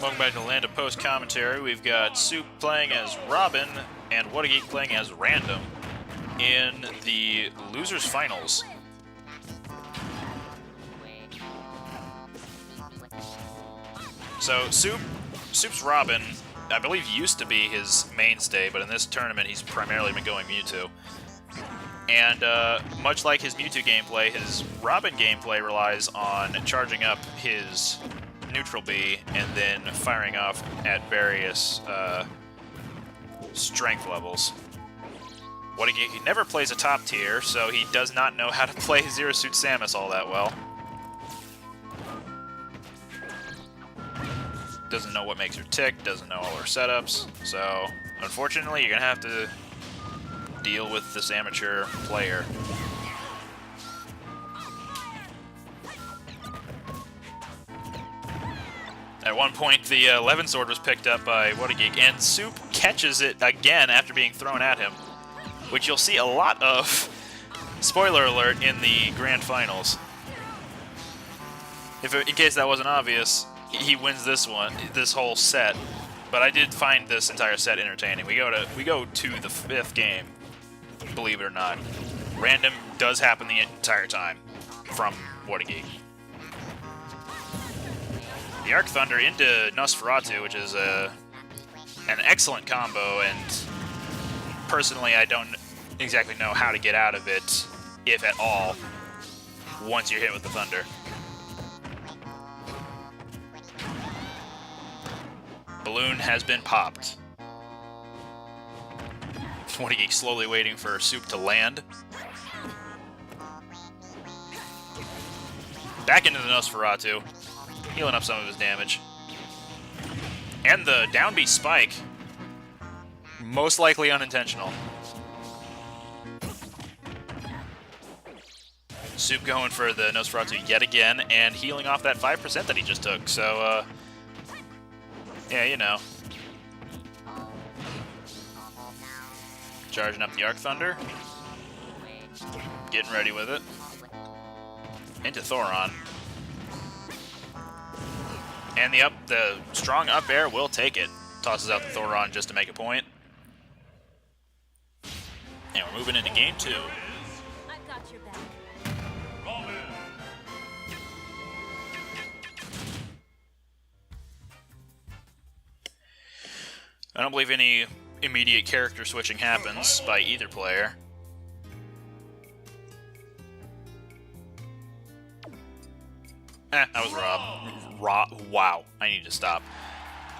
Welcome back to the Land of Post Commentary. We've got Soup playing as Robin and Whattageek playing as Random in the Losers Finals. So Soup's Robin, I believe, used to be his mainstay, but in this tournament he's primarily been going Mewtwo. And much like his Mewtwo gameplay, his Robin gameplay relies on charging up his neutral B and then firing off at various strength levels. Whattageek never plays a top tier, so he does not know how to play Zero Suit Samus all that well. Doesn't know what makes her tick, doesn't know all her setups, so unfortunately you're gonna have to deal with this amateur player. At one point, the 11 sword was picked up by Whattageek, and Soup catches it again after being thrown at him, which you'll see a lot of, spoiler alert, in the Grand Finals. In case that wasn't obvious, he wins this whole set, but I did find this entire set entertaining. We go to the 5th game, believe it or not. Random does happen the entire time from Whattageek. The Arc Thunder into Nosferatu, which is an excellent combo, and personally I don't exactly know how to get out of it, if at all, once you're hit with the Thunder. Balloon has been popped. Whattageek slowly waiting for Soup to land. Back into the Nosferatu, healing up some of his damage. And the down B spike, most likely unintentional. Soup going for the Nosferatu yet again, and healing off that 5% that he just took, so, yeah, you know. Charging up the Arc Thunder. Getting ready with it. Into Thoron. And the strong up air will take it. Tosses out the Thoron just to make a point. And we're moving into game 2. I've got your back. I don't believe any immediate character switching happens by either player. I was Rob. Wow, I need to stop.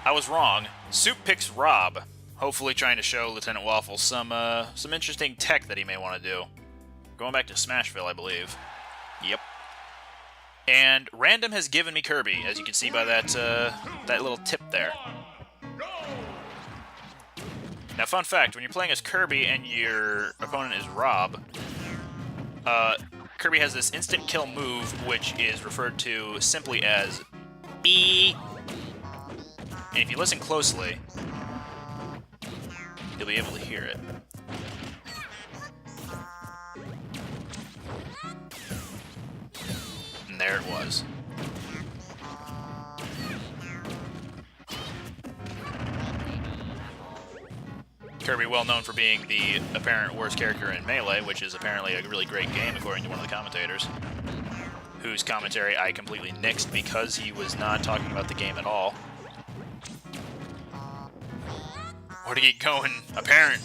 I was wrong. Soup picks Rob, hopefully trying to show Lieutenant Waffle some interesting tech that he may want to do. Going back to Smashville, I believe. Yep. And Random has given me Kirby, as you can see by that little tip there. Now, fun fact, when you're playing as Kirby and your opponent is Rob, Kirby has this instant kill move, which is referred to simply as B. And if you listen closely, you'll be able to hear it. And there it was. Kirby, well known for being the apparent worst character in Melee, which is apparently a really great game, according to one of the commentators, whose commentary I completely nixed because he was not talking about the game at all. Whattageek going apparently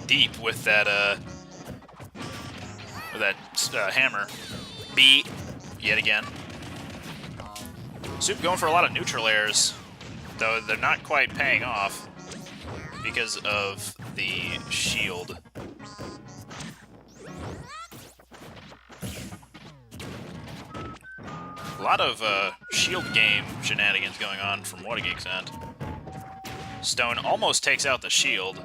deep with that hammer. B, yet again. Soup going for a lot of neutral airs, though they're not quite paying off because of the shield. A lot of shield game shenanigans going on from Whattageek's end. Stone almost takes out the shield.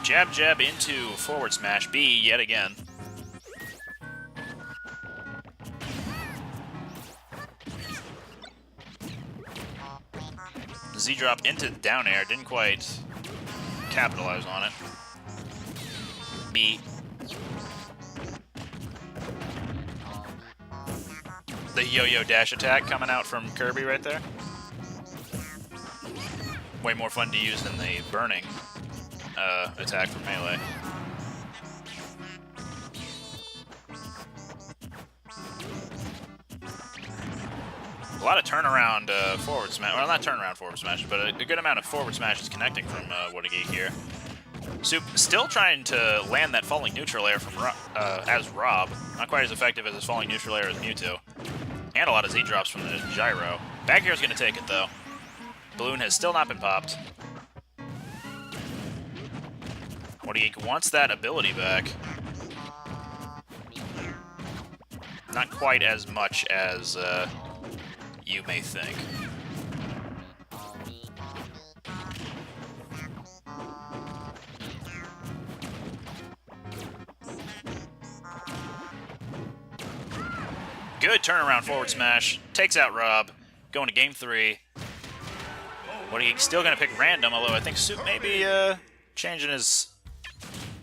Jab jab into forward smash B yet again. Z-drop into down air, didn't quite capitalize on it. B. the yo-yo dash attack coming out from Kirby right there. Way more fun to use than the burning attack from Melee. A lot of turnaround forward smash. Well, not turnaround forward smash, but a good amount of forward smashes connecting from Whattageek here. Soup still trying to land that falling neutral air from as Rob. Not quite as effective as his falling neutral air as Mewtwo. And a lot of Z-drops from the gyro. Back air is going to take it, though. Balloon has still not been popped. Whattageek wants that ability back. Not quite as much as you may think. Good turnaround forward smash. Takes out Rob. Going to game 3. Whattageek still going to pick random, although I think Soup may be changing his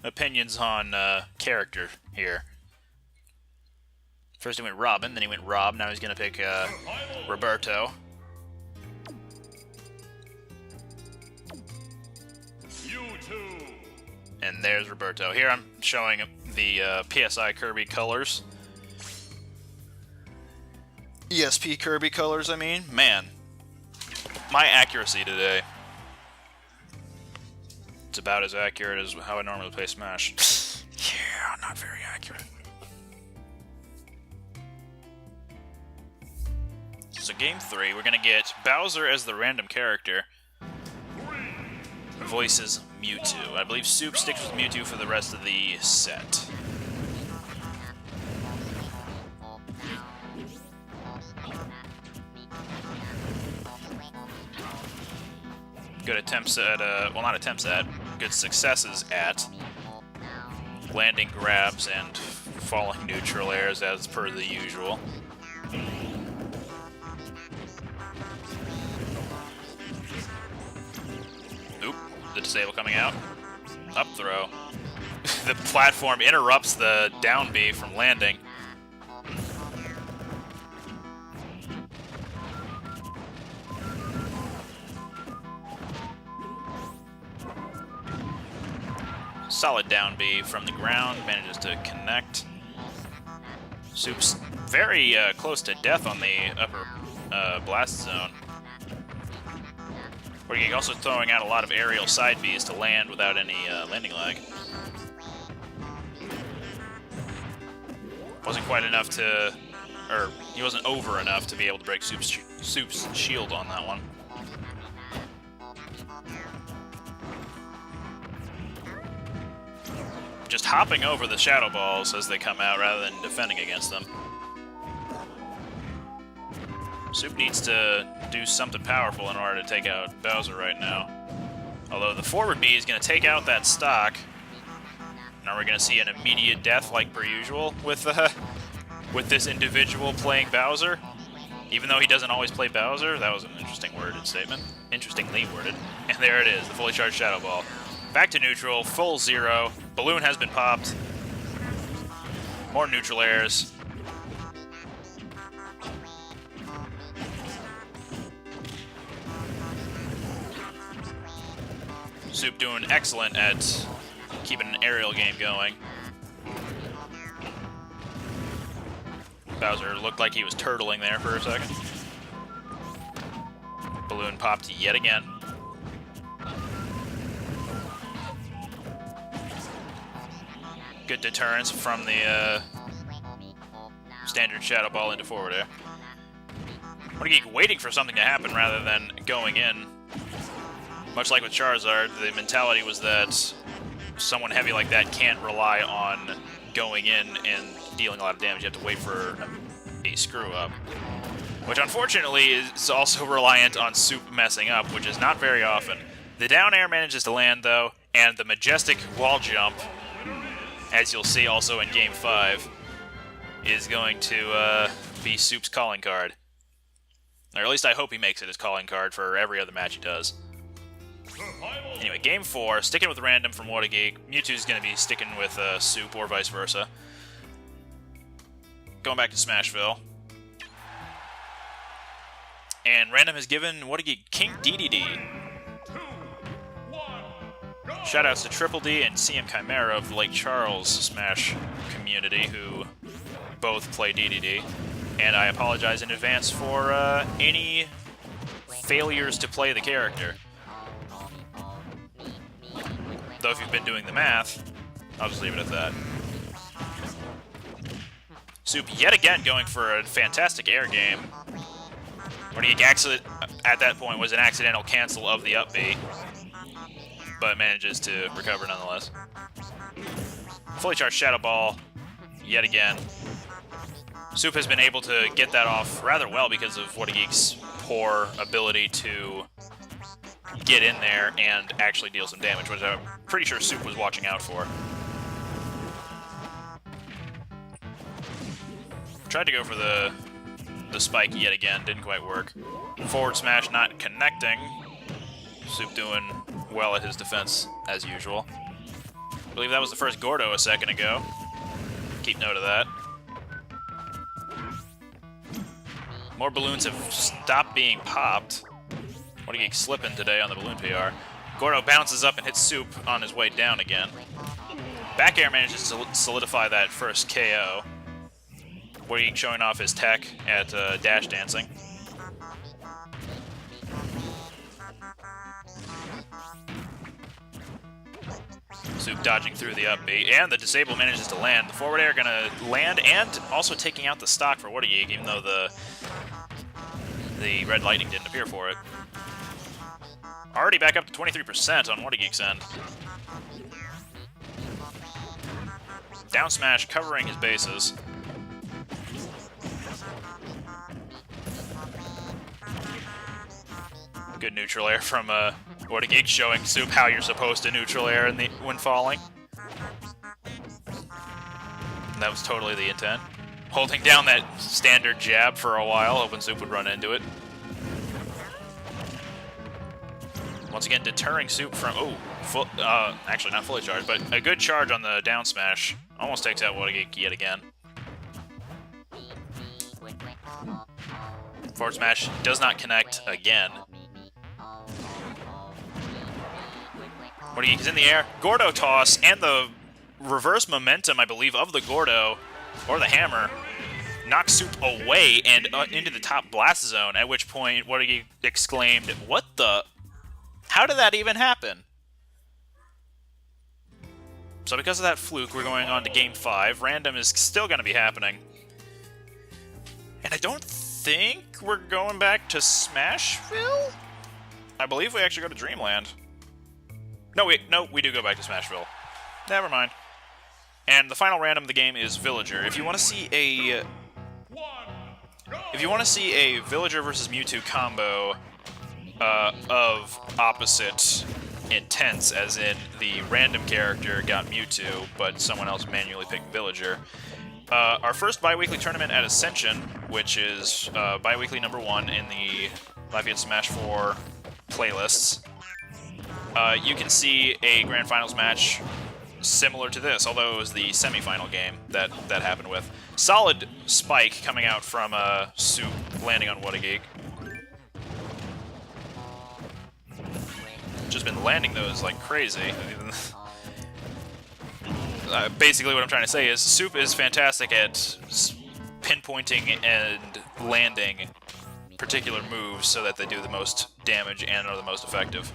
opinions on character here. First he went Robin, then he went Rob, now he's going to pick Roberto. And there's Roberto. Here I'm showing the PSI Kirby colors. ESP Kirby colors, I mean. Man, my accuracy today. It's about as accurate as how I normally play Smash. Yeah, not very accurate. So game 3, we're gonna get Bowser as the random character. Voices Mewtwo. I believe Soup sticks with Mewtwo for the rest of the set. Good attempts at, well, not attempts at, good successes at landing grabs and falling neutral airs as per the usual. Oop, the disable coming out. Up throw. The platform interrupts the down B from landing. Solid down B from the ground, manages to connect. Soup's very close to death on the upper blast zone. Whattageek also throwing out a lot of aerial side Bs to land without any landing lag. Wasn't quite enough to, or he wasn't over enough to be able to break Soup's shield on that one. Just hopping over the Shadow Balls as they come out rather than defending against them. Soup needs to do something powerful in order to take out Bowser right now. Although the forward B is going to take out that stock. Now we're going to see an immediate death like per usual with this individual playing Bowser. Even though he doesn't always play Bowser, that was an interesting worded statement. Interestingly worded. And there it is, the fully charged Shadow Ball. Back to neutral, full 0. Balloon has been popped. More neutral airs. Soup doing excellent at keeping an aerial game going. Bowser looked like he was turtling there for a second. Balloon popped yet again. Good deterrence from the standard Shadow Ball into forward air. Whattageek waiting for something to happen rather than going in. Much like with Charizard, the mentality was that someone heavy like that can't rely on going in and dealing a lot of damage. You have to wait for a screw-up. Which unfortunately is also reliant on Soup messing up, which is not very often. The down air manages to land, though, and the majestic wall jump, as you'll see also in Game 5, is going to be Soup's calling card. Or at least I hope he makes it his calling card for every other match he does. Anyway, Game 4, sticking with random from Whattageek. Mewtwo's going to be sticking with Soup, or vice versa. Going back to Smashville. And Random has given Whattageek King DDD. Shoutouts to Triple D and CM Chimera of the Lake Charles Smash community who both play DDD. And I apologize in advance for any failures to play the character. Though if you've been doing the math, I'll just leave it at that. Soup yet again going for a fantastic air game. Whattageek actually, at that point, was an accidental cancel of the up B, but manages to recover nonetheless. Fully charged Shadow Ball, yet again. Soup has been able to get that off rather well because of Whattageek's poor ability to get in there and actually deal some damage, which I'm pretty sure Soup was watching out for. Tried to go for the spike yet again, didn't quite work. Forward smash not connecting. Soup doing well at his defense as usual. I believe that was the first Gordo a second ago. Keep note of that. More balloons have stopped being popped. Whattageek slipping today on the balloon PR. Gordo bounces up and hits Soup on his way down again. Back air manages to solidify that first KO. Whattageek showing off his tech at dash dancing. Soup dodging through the up B, and the disable manages to land. The forward air gonna land, and also taking out the stock for Whattageek, even though the red lightning didn't appear for it. Already back up to 23% on Whattageek's end. Down smash covering his bases. Good neutral air from Whattageek, showing Soup how you're supposed to neutral air when falling. And that was totally the intent. Holding down that standard jab for a while, hoping Soup would run into it. Once again, deterring Soup from... Oh, actually not fully charged, but a good charge on the down smash. Almost takes out Whattageek yet again. Forward smash does not connect again. Whattageek is in the air. Gordo toss, and the reverse momentum, I believe, of the Gordo, or the hammer, knocks Soup away and into the top blast zone, at which point Whattageek exclaimed, "What the? How did that even happen?" So because of that fluke, we're going on to Game 5. Random is still going to be happening. And I don't think we're going back to Smashville? I believe we actually go to Dreamland. No, we do go back to Smashville. Never mind. And the final random of the game is Villager. If you want to see a Villager versus Mewtwo combo of opposite intents, as in the random character got Mewtwo, but someone else manually picked Villager. Our first bi-weekly tournament at Ascension, which is bi-weekly #1 in the Lafayette Smash 4 playlists, you can see a Grand Finals match similar to this, although it was the semi-final game that happened with. Solid spike coming out from Soup, landing on Whattageek. Just been landing those like crazy. Basically what I'm trying to say is Soup is fantastic at pinpointing and landing particular moves so that they do the most damage and are the most effective.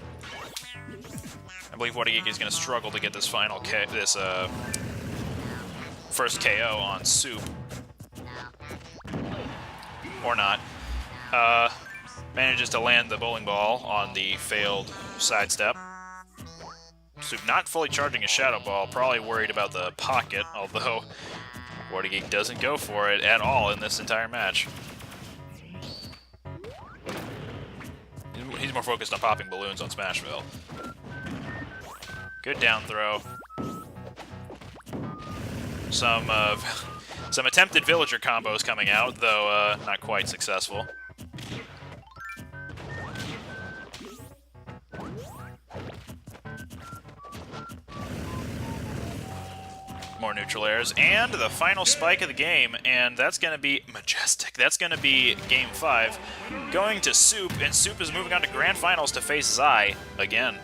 I believe Whattageek is going to struggle to get this first KO on Soup. Or not. Manages to land the bowling ball on the failed sidestep. Soup not fully charging his Shadow Ball, probably worried about the pocket, although Whattageek doesn't go for it at all in this entire match. He's more focused on popping balloons on Smashville. Good down throw. Some attempted Villager combos coming out, though not quite successful. More neutral airs, and the final spike of the game, and that's going to be majestic. That's going to be Game 5, going to Soup, and Soup is moving on to Grand Finals to face Zai again.